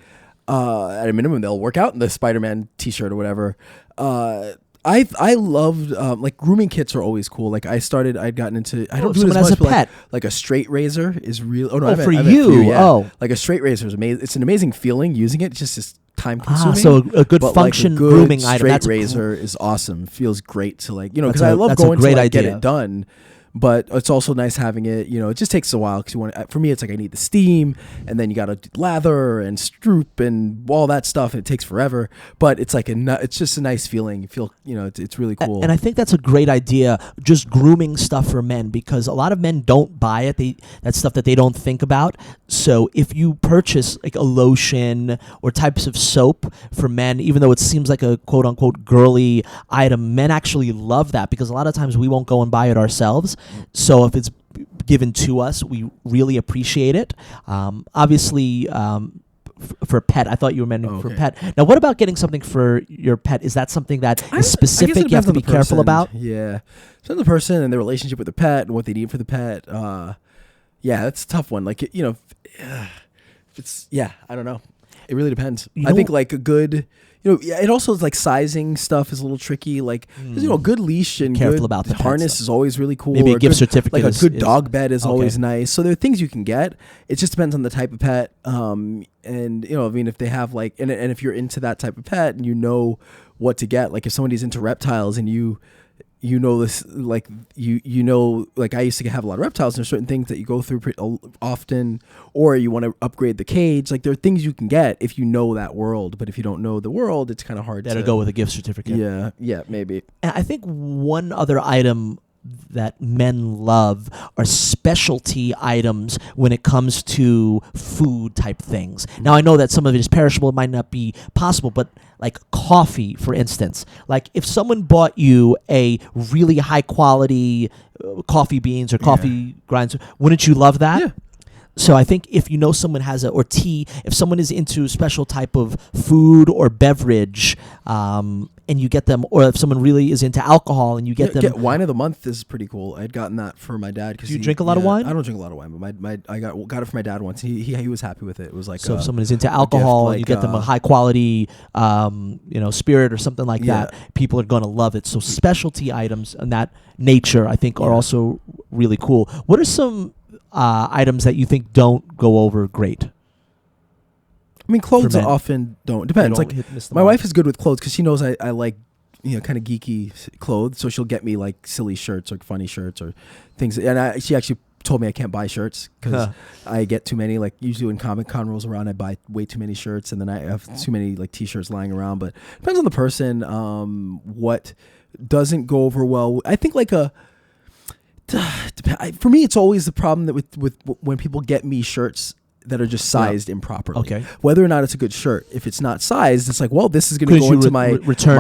At a minimum, they'll work out in the Spider-Man T-shirt or whatever. I loved like grooming kits are always cool. Like I'd gotten into. I don't do it someone as has much, a but pet. like a straight razor is real. Oh no, Oh, for I meant you. yeah. Oh. Like a straight razor is amazing. It's an amazing feeling using it. It's just time consuming. So a good but function like a good grooming item. Straight That's razor is awesome. Feels great to because That's I love that's a going to great like, get idea. it done. But it's also nice having it, it just takes a while because for me, it's like I need the steam and then you got to lather and stroop and all that stuff. And it takes forever, but it's like it's just a nice feeling. You feel, it's really cool. And I think that's a great idea, just grooming stuff for men, because a lot of men don't buy it. That's stuff that they don't think about. So if you purchase like a lotion or types of soap for men, even though it seems like a quote unquote girly item, men actually love that because a lot of times we won't go and buy it ourselves. So if it's given to us, we really appreciate it. Obviously, for pet, I thought you were meant for pet. Now, what about getting something for your pet? Is that something that is specific? You have to be careful about. Yeah, so the person and their relationship with the pet and what they need for the pet. Yeah, that's a tough one. Like it's I don't know. It really depends. I think like a good. It also is like sizing stuff is a little tricky. Like, 'cause, a good leash and Careful good about the harness stuff. is always really cool. Maybe a gift good, certificate. Like a good is dog bed is okay. always nice. So there are things you can get. It just depends on the type of pet. And if they have like, and if you're into that type of pet and you know what to get, like if somebody's into reptiles and this, like like I used to have a lot of reptiles and there's certain things that you go through pretty often, or you want to upgrade the cage. Like there are things you can get if you know that world, but if you don't know the world, it's kind of hard Better to go with a gift certificate. Yeah, maybe. And I think one other item that men love are specialty items when it comes to food type things. Now, I know that some of it is perishable. It might not be possible, but like coffee, for instance. Like if someone bought you a really high quality coffee beans or coffee grinds, wouldn't you love that? Yeah. So I think if you know someone has or tea, if someone is into a special type of food or beverage, and you get them, or if someone really is into alcohol and you get them. Wine of the month is pretty cool. I had gotten that for my dad. Do you drink a lot of wine? I don't drink a lot of wine, but I got it for my dad once. He was happy with it. It was like so if someone is into alcohol and you get them a high quality, spirit or something like that, people are going to love it. So specialty items and that nature, I think, are also really cool. What are some items that you think don't go over great? I mean, clothes often don't. Depends. Don't like my wife is good with clothes because she knows I like kind of geeky clothes, so she'll get me like silly shirts or funny shirts or things. And she actually told me I can't buy shirts because I get too many. Like usually when Comic-Con rolls around, I buy way too many shirts, and then I have too many like T-shirts lying around. But it depends on the person. What doesn't go over well? I think like for me, it's always the problem that with when people get me shirts that are just sized improperly. Okay. Whether or not it's a good shirt, if it's not sized, it's like, well, this is going to go into my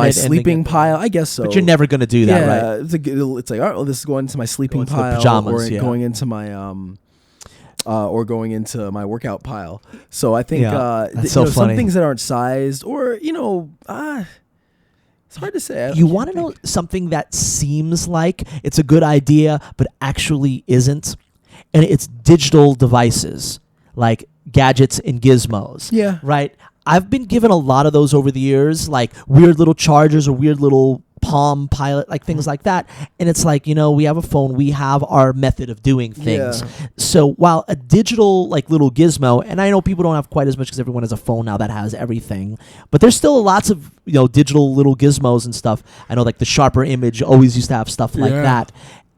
sleeping pile. I guess so. But you're never going to do that, right? It's like, all right, well, this is going into my sleeping pile, pajamas, or going into my or going into my workout pile. So I think that's so funny. some things that aren't sized, or it's hard to say. You want to know something that seems like it's a good idea, but actually isn't? And it's digital devices, like gadgets and gizmos. Yeah. Right? I've been given a lot of those over the years, like weird little chargers or weird little Palm Pilot, like things like that. And it's like, we have a phone, we have our method of doing things. Yeah. So while a digital like little gizmo, and I know people don't have quite as much because everyone has a phone now that has everything, but there's still lots of digital little gizmos and stuff. I know like the Sharper Image always used to have stuff like that.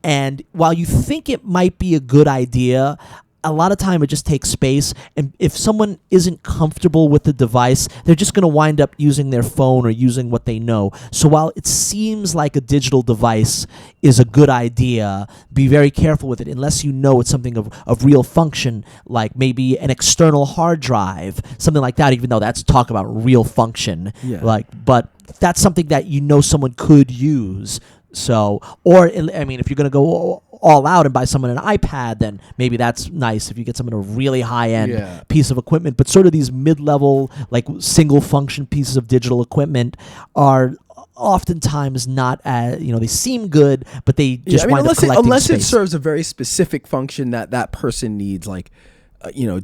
And while you think it might be a good idea, a lot of time it just takes space, and if someone isn't comfortable with the device, they're just going to wind up using their phone or using what they know. So while it seems like a digital device is a good idea, be very careful with it unless you know it's something of real function, like maybe an external hard drive, something like that, even though that's talk about real function. But that's something that someone could use. So, or I mean, if you're going to go all out and buy someone an iPad, then maybe that's nice if you get someone a really high-end piece of equipment. But sort of these mid-level, like single-function pieces of digital equipment are oftentimes not as, they seem good, but they just wind up collecting unless space. it serves a very specific function that person needs, like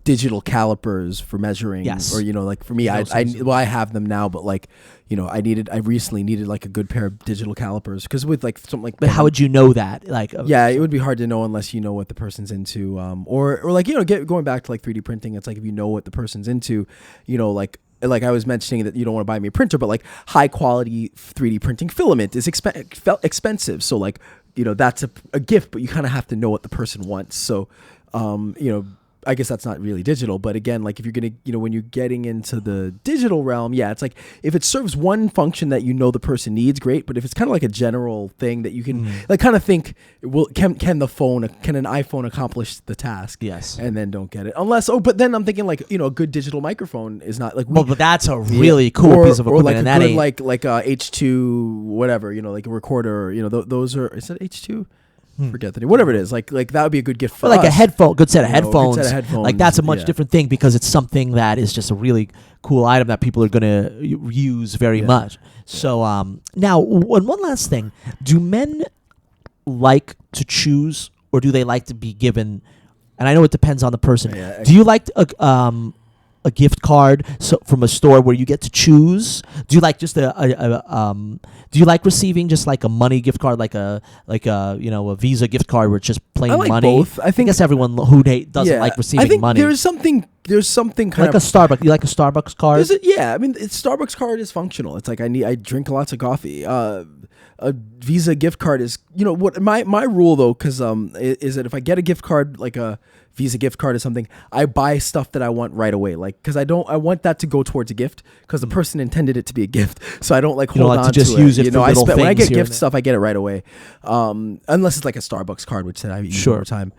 digital calipers for measuring, or like for me, I have them now, but like I recently needed like a good pair of digital calipers, because with like something like. But how would you know that? Like, it would be hard to know unless you know what the person's into, or like going back to like 3D printing. It's like if you know what the person's into, like I was mentioning that you don't want to buy me a printer, but like high quality 3D printing filament is expensive. So like that's a gift, but you kind of have to know what the person wants. So I guess that's not really digital, but again, like if you're going to, when you're getting into the digital realm, it's like if it serves one function that the person needs, great. But if it's kind of like a general thing that you can like kind of think, can an iPhone accomplish the task? Yes. And then don't get it but then I'm thinking like, a good digital microphone is not like, but that's a really cool piece of equipment. Or like and a that good, like a H2, whatever, like a recorder, those are, is that H2? Forget the name. Whatever it is, like that would be a good gift for like us. a headphone, good set of headphones. Good set of headphones. Like that's a much different thing, because it's something that is just a really cool item that people are going to use very much. So now, one last thing: do men like to choose, or do they like to be given? And I know it depends on the person. Do you like a gift card from a store where you get to choose? Do you like just do you like receiving just like a money gift card, like a Visa gift card where it's just plain I like money? both. I guess everyone who doesn't like receiving I think money. There's something kind like a Starbucks. You like a Starbucks card? I mean, Starbucks card is functional. It's like I drink lots of coffee. A Visa gift card is, what my rule though, because is that if I get a gift card, like a Visa gift card or something, I buy stuff that I want right away, like, because I want that to go towards a gift, because the person intended it to be a gift, so I don't like hold on to just use it. When I get gift stuff, I get it right away, unless it's like a Starbucks card, which I've used over time.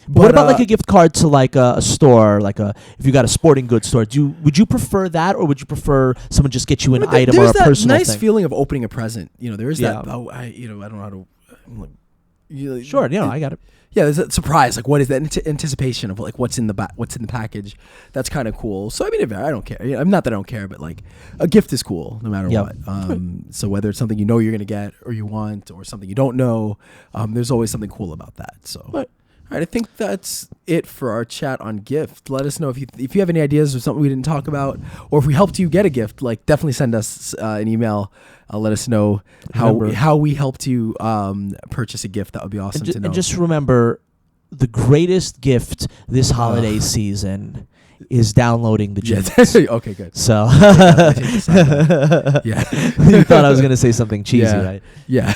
But what about like a gift card to like a store, like if you got a sporting goods store? Would you prefer that, or would you prefer someone just get you an item or a personal thing? There's that nice feeling of opening a present. There is that. Oh, I don't know how to. Sure, I got it. Yeah, there's that surprise. Like, what is that anticipation of like what's in the package? That's kind of cool. So I mean, I don't care. I'm not that I don't care, but like a gift is cool no matter what. So whether it's something you're gonna get or you want, or something you don't know, there's always something cool about that. So. But, all right, I think that's it for our chat on gift. Let us know if you have any ideas or something we didn't talk about, or if we helped you get a gift. Like, definitely send us an email. Let us know how we helped you purchase a gift. That would be awesome to know. And just remember, the greatest gift this holiday season is downloading the GymWits. Okay, good. So yeah, you thought I was going to say something cheesy, right? Yeah.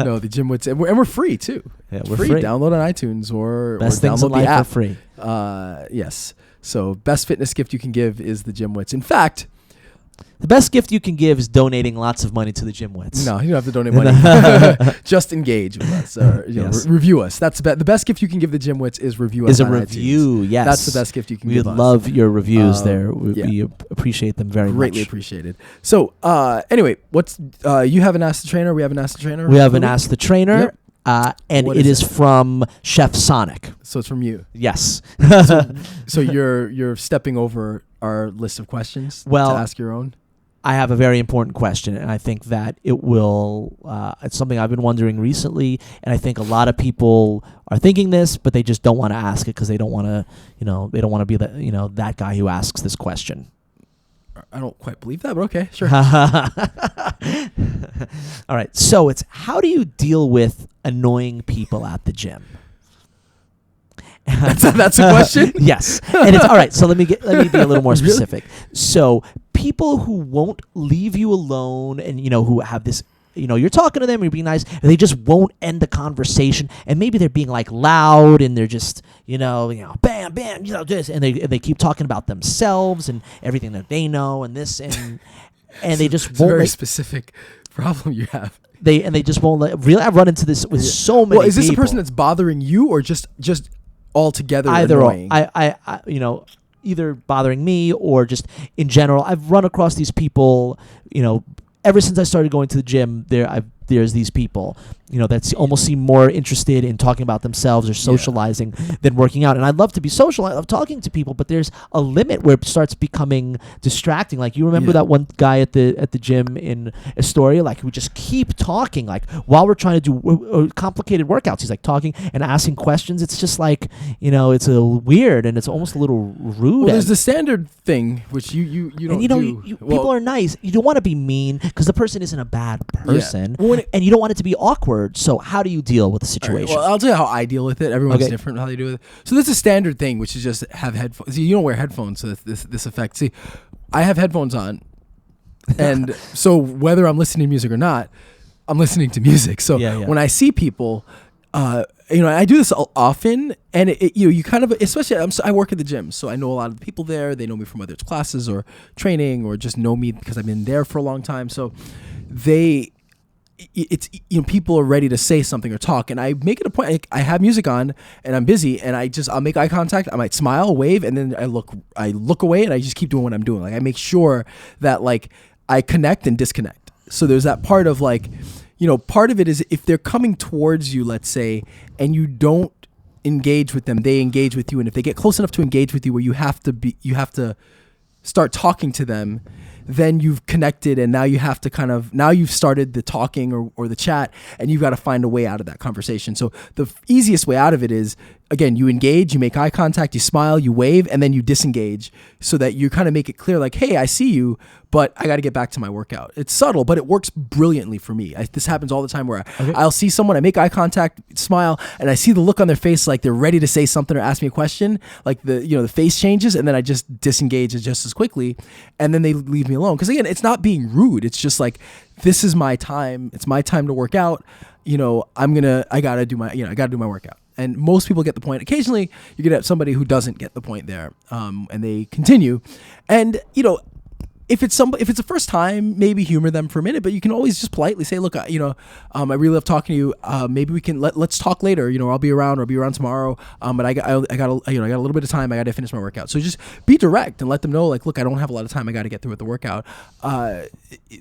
No, the GymWits, and we're free too. Yeah, we're free. Download on iTunes or Best things in life are free. Yes. So best fitness gift you can give is the GymWits. In fact, the best gift you can give is donating lots of money to the GymWits. No, you don't have to donate money. Just engage with us. Or, review us. That's the best gift you can give the GymWits is review us. Is a review, iTunes. yes. That's the best gift you can give us. We love your reviews there. We appreciate them very much. Greatly appreciated. So, anyway, you have an Ask the Trainer? We have an Ask the Trainer? We have an Ask the Trainer. Yep. and What it is is from Chef Sonic. So it's from you. Yes. So you're stepping over our list of questions Well, to ask your own? I have a very important question, and I think that it will. It's something I've been wondering recently, and I think a lot of people are thinking this, but they just don't want to ask it because they don't want to, they don't want to be that guy who asks this question. I don't quite believe that, but okay, sure. All right, so it's how do you deal with annoying people at the gym? That's a question? Yes. And it's all right, so let me be a little more specific. So people who won't leave you alone and who have this you're talking to them, you're being nice, and they just won't end the conversation, and maybe they're being like loud and they're just bam bam this, and they keep talking about themselves and everything that they know and this and they just it's won't a very specific problem you have. They just won't really. I've run into this with so many. Well, is this people. a person that's bothering you or just altogether either annoying? I either bothering me or just in general. I've run across these people, ever since I started going to the gym. There's these people, that almost seem more interested in talking about themselves or socializing than working out. And I'd love to be social. I love talking to people, but there's a limit where it starts becoming distracting. Like you remember that one guy at the gym in Astoria, like who just keep talking, like while we're trying to do complicated workouts, he's like talking and asking questions. It's just like, it's a weird and it's almost a little rude. Well, there's the standard thing, which you don't do. People are nice. You don't want to be mean because the person isn't a bad person. Yeah. Well, and you don't want it to be awkward. So how do you deal with the situation? Right, well, I'll tell you how I deal with it. Everyone's different how they do it. So this is a standard thing, which is just have headphones. See, you don't wear headphones, so this affects. See, I have headphones on, and so whether I'm listening to music or not, I'm listening to music. So when I see people, I do this often, and you kind of, especially I work at the gym, so I know a lot of the people there. They know me from whether it's classes or training, or just know me because I've been there for a long time. So people are ready to say something or talk, and I make it a point. I have music on and I'm busy, and I'll make eye contact. I might smile, wave, and then I look away, and I just keep doing what I'm doing. Like I make sure that I connect and disconnect. So there's that part of part of it is if they're coming towards you, let's say, and you don't engage with them, they engage with you, and if they get close enough to engage with you where you have to start talking to them, then you've connected, and now you have to now you've started the talking or the chat, and you've got to find a way out of that conversation. So the easiest way out of it is, again, you engage, you make eye contact, you smile, you wave, and then you disengage so that you kind of make it clear like, hey, I see you, but I got to get back to my workout. It's subtle, but it works brilliantly for me. This happens all the time where I'll see someone, I make eye contact, smile, and I see the look on their face like they're ready to say something or ask me a question, like the face changes, and then I just disengage just as quickly, and then they leave me alone. Because again, it's not being rude. It's just like, this is my time. It's my time to work out. I gotta do my workout. And most people get the point. Occasionally, you get somebody who doesn't get the point there, and they continue. And if it's the first time, maybe humor them for a minute, but you can always just politely say, look, I really love talking to you. Maybe we can let's talk later. I'll be around, or I'll be around tomorrow. But I got a little bit of time. I got to finish my workout. So just be direct and let them know, like, look, I don't have a lot of time. I got to get through with the workout.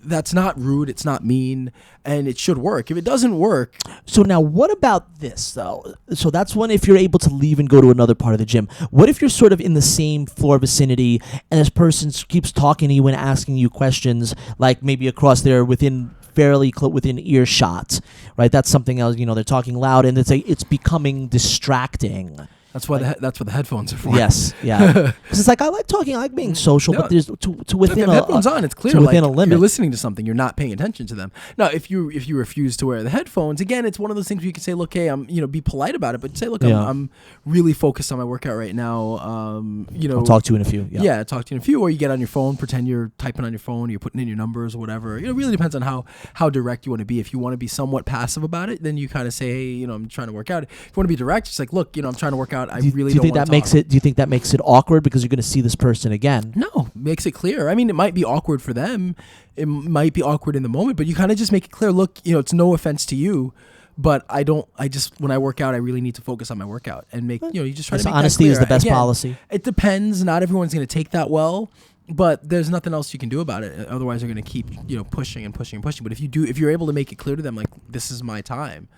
That's not rude. It's not mean, and it should work. If it doesn't work, so now what about this though? So that's one if you're able to leave and go to another part of the gym. What if you're sort of in the same floor vicinity and this person keeps talking to you and asking you questions, like maybe across there within earshot, right? That's something else. They're talking loud, and it's becoming distracting. That's why that's what the headphones are for. Yes, yeah. Because it's like I like talking, I like being social, but there's to within headphones on. It's clear. Within a limit. You're listening to something. You're not paying attention to them. Now, if you refuse to wear the headphones, again, it's one of those things where you can say, look, hey, be polite about it, but say, look, I'm really focused on my workout right now. I'll talk to you in a few. Yeah, talk to you in a few. Or you get on your phone, pretend you're typing on your phone, you're putting in your numbers or whatever. It really depends on how direct you want to be. If you want to be somewhat passive about it, then you kind of say, hey, I'm trying to work out. If you want to be direct, it's like, look, I'm trying to work out. I really don't want to. Do you think that makes it awkward because you're going to see this person again? No, makes it clear. I mean, it might be awkward for them. It might be awkward in the moment, but you kind of just make it clear. Look, it's no offense to you, but when I work out, I really need to focus on my workout and make, you just try to make honesty that clear. is the best Again, policy. It depends. Not everyone's going to take that well, but there's nothing else you can do about it. Otherwise, they're going to keep, pushing and pushing and pushing. But if you're able to make it clear to them, like, this is my time,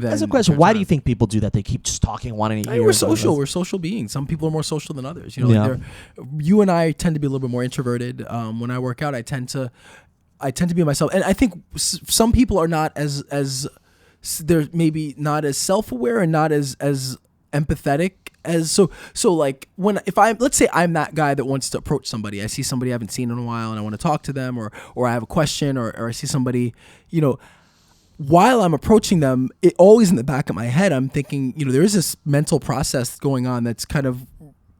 As a question, why do you think people do that? They keep just talking, wanting to hear. We're social. We're social beings. Some people are more social than others. You know, you and I tend to be a little bit more introverted. When I work out, I tend to be myself, and I think some people are not as they're maybe not as self-aware and not as empathetic as so like let's say I'm that guy that wants to approach somebody. I see somebody I haven't seen in a while and I want to talk to them, or I have a question, or I see somebody, you know, while I'm approaching them, it always in the back of my head, I'm thinking, you know, there is this mental process going on that's kind of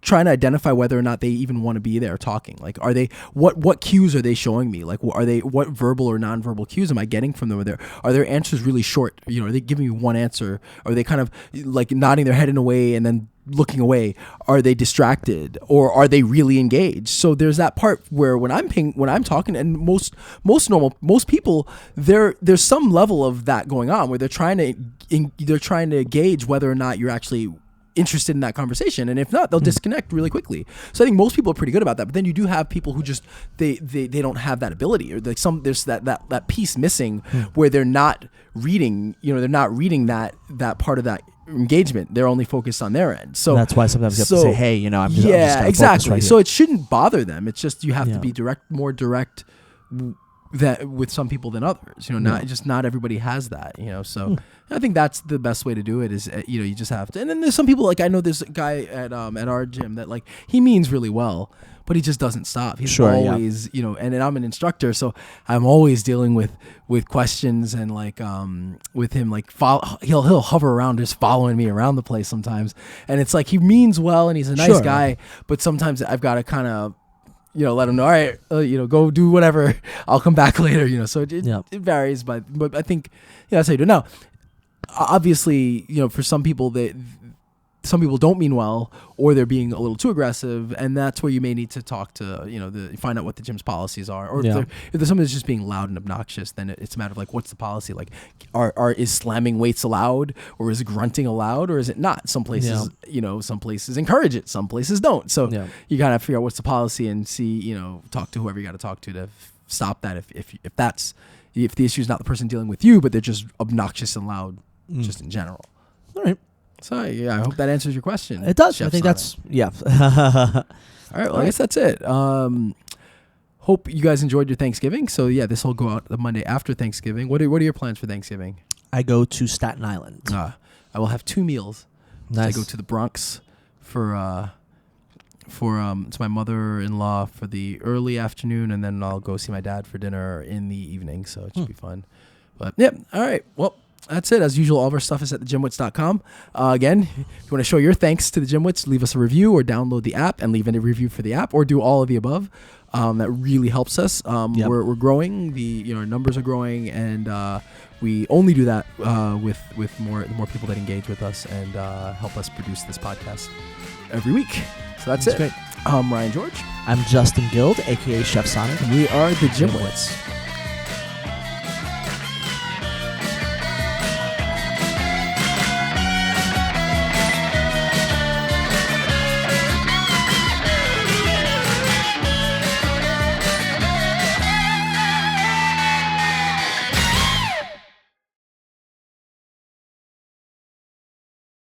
trying to identify whether or not they even want to be there talking. Like, are they, what cues are they showing me? Like, what verbal or nonverbal cues am I getting from them? Are their answers really short? You know, are they giving me one answer? Are they kind of like nodding their head in a way and then looking away? Are they distracted, or are they really engaged? So there's that part where when I'm talking, and most people, there's some level of that going on where they're trying to gauge whether or not you're actually interested in that conversation, and if not, they'll disconnect really quickly. So I think most people are pretty good about that, but then you do have people who just they don't have that ability, or like there's that piece missing where they're not reading, you know, they're not reading that part of that engagement. They're only focused on their end. So that's why sometimes you have to say, hey, you know, I'm just exactly. Right, so it shouldn't bother them. It's just you have to be more direct that with some people than others, you know, not everybody has that, you know. So I think that's the best way to do it, is, you know, you just have to. And then there's some people, like I know there's a guy at our gym that, like, he means really well, but he just doesn't stop. He's always, you know, and I'm an instructor, so I'm always dealing with questions, and like with him, like he'll hover around just following me around the place sometimes, and it's like he means well and he's a nice guy, but sometimes I've got to kind of, you know, let him know, all right, you know, go do whatever, I'll come back later, you know. So it varies, but I think, yeah, that's how you do it. Now, obviously, you know, for some people some people don't mean well, or they're being a little too aggressive, and that's where you may need to talk to, you know, find out what the gym's policies are, or if there's someone that's just being loud and obnoxious, then it's a matter of like, what's the policy? Like, is slamming weights allowed, or is grunting allowed, or is it not? Some places, you know, some places encourage it, some places don't. So you gotta figure out what's the policy and see, you know, talk to whoever you got to talk to stop that. If the issue is not the person dealing with you, but they're just obnoxious and loud, just in general. All right. So yeah, I hope that answers your question. It does. Chef I think Sonic. that's All right. Well, I guess that's it. Hope you guys enjoyed your Thanksgiving. So yeah, this will go out the Monday after Thanksgiving. What are your plans for Thanksgiving? I go to Staten Island. I will have 2 meals. Nice. I go to the Bronx for it's my mother-in-law for the early afternoon, and then I'll go see my dad for dinner in the evening. So it should be fun. But yeah. All right. Well, that's it. As usual, all of our stuff is at thegymwits.com. Again, if you want to show your thanks to the GymWits, leave us a review or download the app and leave any review for the app, or do all of the above. That really helps us. We're growing. Our numbers are growing, and we only do that with more people that engage with us and help us produce this podcast every week. So that's it. Great. I'm Ryan George. I'm Justin Guild, aka Chef Sonic. We are the GymWits.